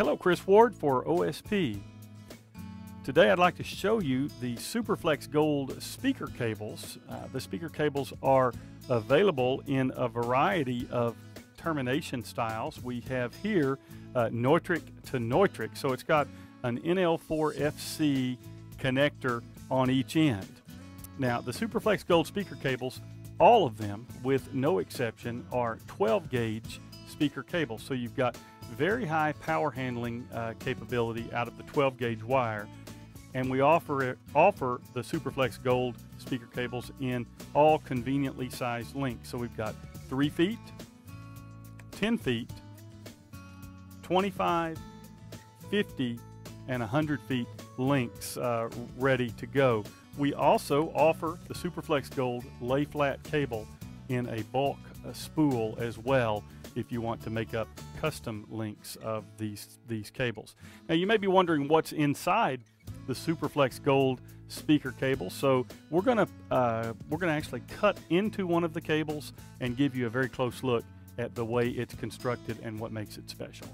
Hello, Chris Ward for OSP. Today I'd like to show you the SuperFlex Gold speaker cables. The speaker cables are available in a variety of termination styles. We have here Neutrik to Neutrik, so it's got an NL4FC connector on each end. Now the SuperFlex Gold speaker cables, all of them with no exception, are 12 gauge speaker cables. So you've got very high power handling capability out of the 12 gauge wire, and we offer the SuperFlex Gold speaker cables in all conveniently sized lengths. So we've got 3 feet, 10 feet, 25, 50, and 100 feet lengths ready to go. We also offer the SuperFlex Gold lay flat cable in a bulk spool as well, if you want to make up custom lengths of these cables. Now you may be wondering what's inside the SuperFlex Gold speaker cable. So we're gonna actually cut into one of the cables and give you a very close look at the way it's constructed and what makes it special.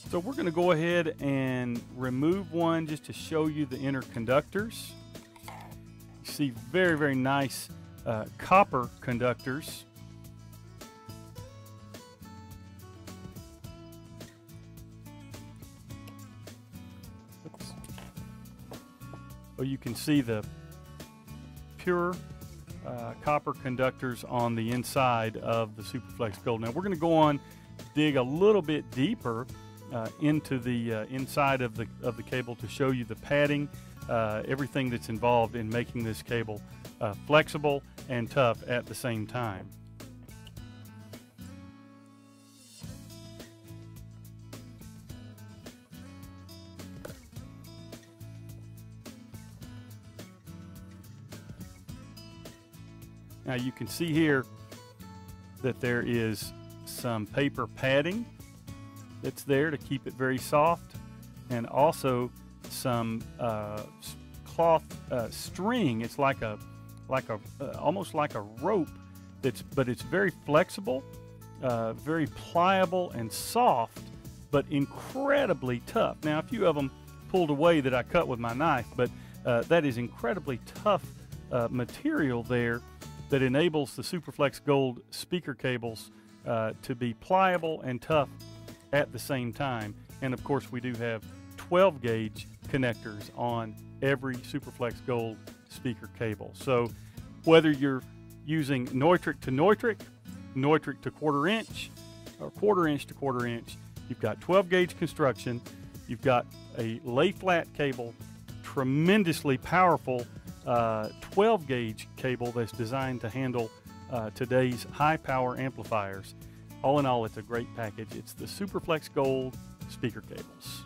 So we're going to go ahead and remove one just to show you the inner conductors. You see very, very nice copper conductors. So you can see the pure copper conductors on the inside of the SuperFlex Gold. Now we're going to go on, dig a little bit deeper into the inside of the cable to show you the padding, everything that's involved in making this cable flexible and tough at the same time. Now you can see here that there is some paper padding that's there to keep it very soft, and also some cloth string. It's like a almost like a rope but it's very flexible, very pliable and soft, but incredibly tough. Now a few of them pulled away that I cut with my knife, but that is incredibly tough material there that enables the SuperFlex Gold speaker cables to be pliable and tough at the same time. And of course we do have 12 gauge connectors on every SuperFlex Gold speaker cable. So whether you're using Neutrik to Neutrik, Neutrik to quarter inch, or quarter inch to quarter inch, you've got 12 gauge construction, you've got a lay flat cable, tremendously powerful 12 gauge cable that's designed to handle today's high power amplifiers. All in all, it's a great package. It's the SuperFlex Gold speaker cables.